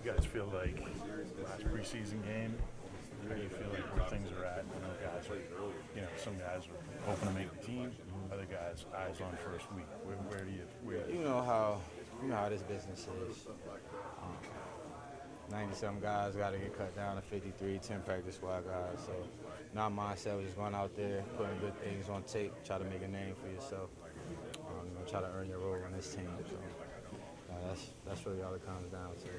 guys feel like last preseason game? How do you feel like where things are at? I know guys are, some guys are hoping to make the team. Other guys eyes on first week. Where do you? You know how this business is. 90-some guys got to get cut down to 53, 10 practice squad guys. So, our mindset was just going out there, putting good things on tape, try to make a name for yourself. Try to earn your role on this team. So, that's really all it comes down to.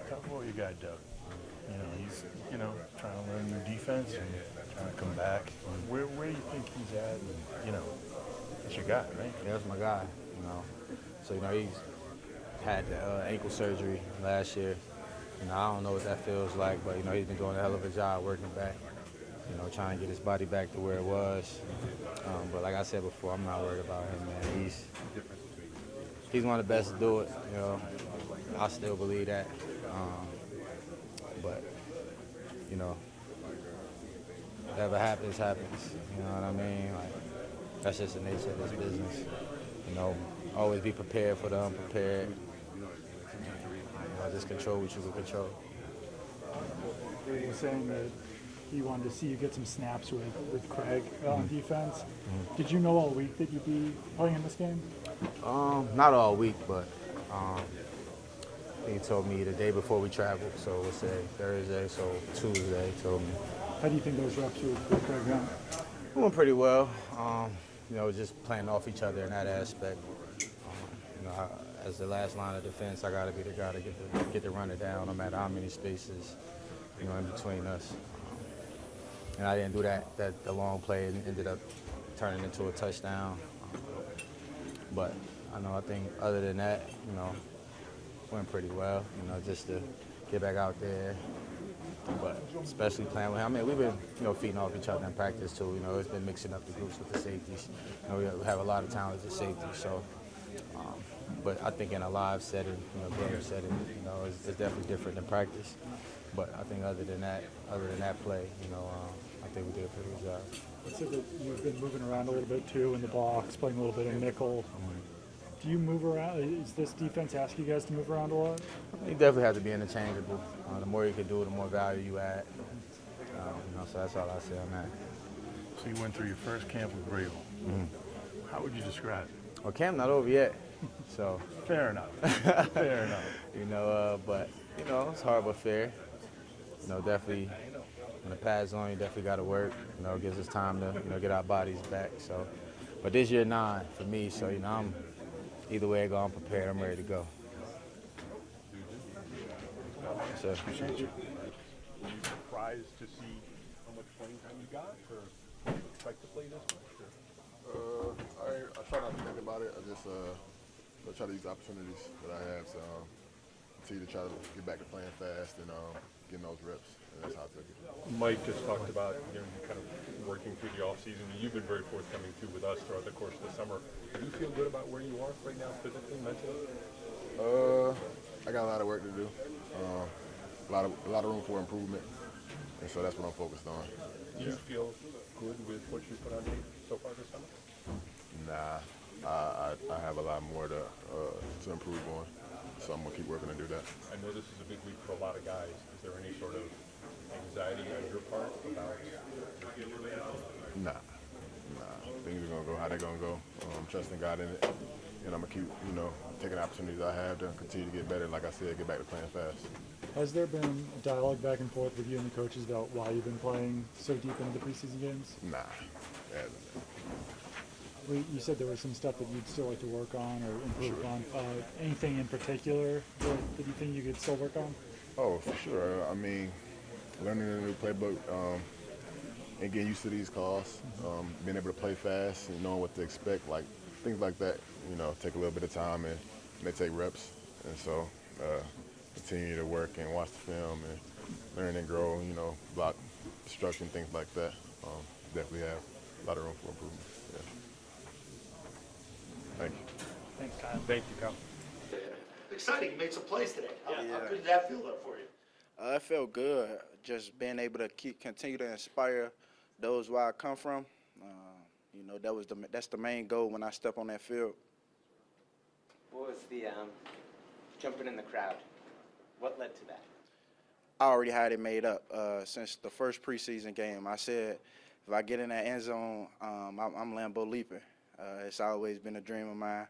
How about your guy Doug? He's trying to learn new defense and trying to come back. Where do you think he's at? And, that's your guy, right? Yeah, that's my guy. So he's had the ankle surgery last year. I don't know what that feels like, but he's been doing a hell of a job working back. Trying to get his body back to where it was. But like I said before, I'm not worried about him, man. He's one of the best to do it. I still believe that. But whatever happens, happens. You know what I mean? Like, that's just the nature of this business. Always be prepared for the unprepared. Just control what you can control. He was saying that he wanted to see you get some snaps with Craig on defense. Did you know all week that you'd be playing in this game? Not all week, but he told me the day before we traveled, so we'll say Thursday, so Tuesday he told me. How do you think those reps with Craig went? Went pretty well. Just playing off each other in that aspect. As the last line of defense, I got to be the guy to get the runner down, no matter how many spaces, in between us. And I didn't do that. The long play ended up turning into a touchdown. But I think other than that, went pretty well. Just to get back out there. But especially playing with him. I mean, we've been, feeding off each other in practice too. It's been mixing up the groups with the safeties. We have a lot of talented safeties, so. But I think in a live setting, game setting, it's definitely different than practice. But I think other than that play, I think we did a pretty good job. You said that you've been moving around a little bit too in the box, playing a little bit of nickel. Do you move around? Is this defense asking you guys to move around a lot? You definitely have to be interchangeable. The more you can do, the more value you add. So that's all I say on that. So you went through your first camp with Vrabel. How would you describe it? Well, camp not over yet, so. Fair enough. Fair enough. But it's hard but fair. Definitely when the pad's on, you definitely got to work. It gives us time to get our bodies back. So, but this year 9 for me, so I'm either way I go, I'm prepared. I'm ready to go. So, Were you surprised to see how much playing time you got, or did you expect to play this much? I try not to think about it. I try to use the opportunities that I have to continue to try to get back to playing fast and getting those reps. And that's how I took it. Mike just talked about you kind of working through the offseason. You've been very forthcoming too with us throughout the course of the summer. Do you feel good about where you are right now, physically, mentally? I got a lot of work to do. A lot of room for improvement, and so that's what I'm focused on. Do you feel good with what you put on tape so far this summer? Nah, I have a lot more to improve on, so I'm gonna keep working to do that. I know this is a big week for a lot of guys. Is there any sort of anxiety on your part about the future? Nah. Things are gonna go how they're gonna go. I'm trusting God in it, and I'm gonna keep, taking the opportunities I have to continue to get better. Like I said, get back to playing fast. Has there been a dialogue back and forth with you and the coaches about why you've been playing so deep into the preseason games? Nah, it hasn't been. You said there was some stuff that you'd still like to work on or improve on. Anything in particular that you think you could still work on? Oh, for sure. I mean, learning a new playbook and getting used to these calls, being able to play fast and knowing what to expect, like things like that, take a little bit of time and they take reps. And so continue to work and watch the film and learn and grow, block destruction, things like that. Definitely have a lot of room for improvement. Yeah. Thank you. Thanks, Kyle. Thank you, Kyle. Exciting. You made some plays today. How good did that feel for you? It felt good. Just being able to continue to inspire those where I come from. That's the main goal when I step on that field. What was the jumping in the crowd? What led to that? I already had it made up since the first preseason game. I said, if I get in that end zone, I'm Lambeau leaping. It's always been a dream of mine,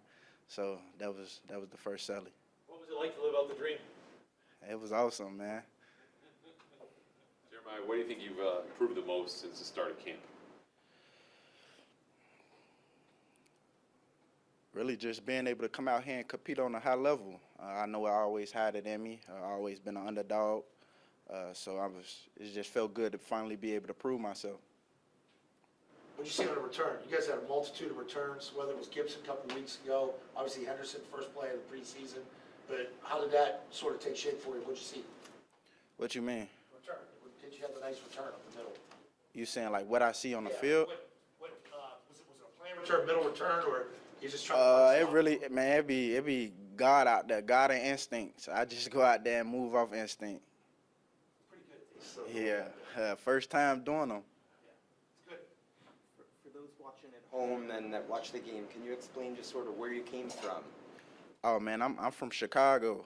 so that was the first Sally. What was it like to live out the dream? It was awesome, man. Jeremiah, what do you think you've improved the most since the start of camp? Really just being able to come out here and compete on a high level. I know I always had it in me. I've always been an underdog. So it just felt good to finally be able to prove myself. What did you see on a return? You guys had a multitude of returns, whether it was Gibson a couple of weeks ago, obviously Henderson first play of the preseason. But how did that sort of take shape for you? What did you see? What you mean? Return. Did you have a nice return up the middle? You saying like what I see on the field? Was it a planned return, middle return, or you just trying to find It really, man, it be God out there, God and instincts. I just go out there and move off instinct. pretty good. Yeah, first time doing them. For those watching at home and that watch the game, can you explain just sort of where you came from? Oh man, I'm from Chicago.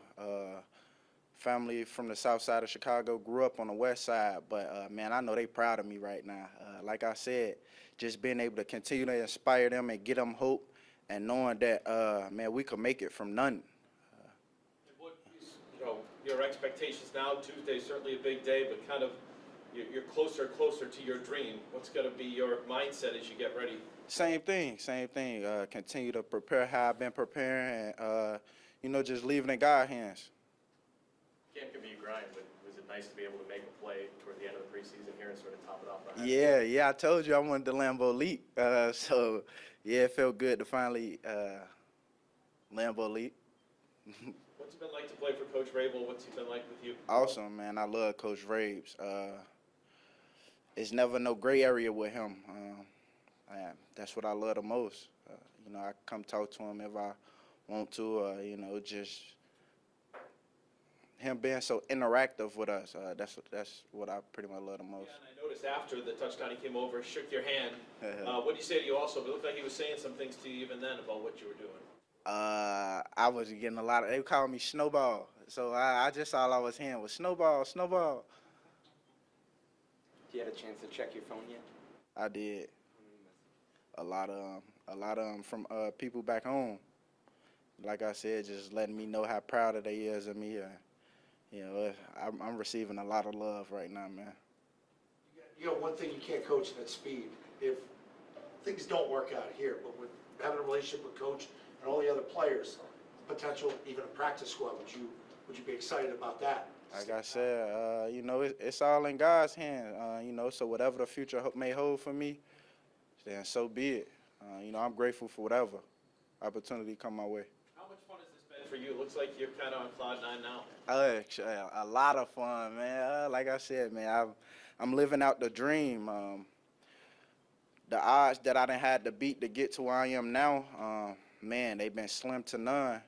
Family from the south side of Chicago, grew up on the west side, but man, I know they proud of me right now. Like I said, just being able to continue to inspire them and get them hope, and knowing that man, we could make it from none. What is, your expectations now? Tuesday's certainly a big day, but kind of you're closer and closer to your dream. What's going to be your mindset as you get ready? Same thing. Continue to prepare how I've been preparing, and just leaving in God's hands. Camp can be a grind, but was it nice to be able to make a play toward the end of the preseason here and sort of top it off? Yeah, I told you I wanted the Lambeau leap. So, yeah, it felt good to finally Lambeau leap. What's it been like to play for Coach Rabel? What's he been like with you? Awesome, man. I love Coach Rabes. It's never no gray area with him. That's what I love the most. I come talk to him if I want to, just him being so interactive with us. That's what I pretty much love the most. Yeah, and I noticed after the touchdown he came over, shook your hand. What did he say to you also? It looked like he was saying some things to you even then about what you were doing. I was getting a lot of, they called me Snowball. So I just all I was hearing was Snowball, Snowball. You had a chance to check your phone yet? I did. A lot of them from people back home. Like I said, just letting me know how proud they is of me. I'm receiving a lot of love right now, man. One thing you can't coach, and that's speed. If things don't work out here, but with having a relationship with Coach and all the other players, potential even a practice squad, would you be excited about that? Like I said, it's all in God's hand. So whatever the future may hold for me, then so be it. I'm grateful for whatever opportunity come my way. How much fun has this been for you? It looks like you're kind of on cloud nine now. A lot of fun, man. Like I said, man, I'm living out the dream. The odds that I done had to beat to get to where I am now, man, they've been slim to none.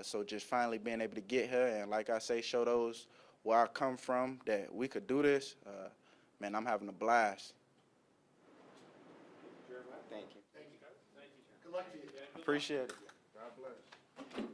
So just finally being able to get here and, like I say, show those where I come from that we could do this, man, I'm having a blast. Thank you. Thank you. Good luck to you. Appreciate it. God bless.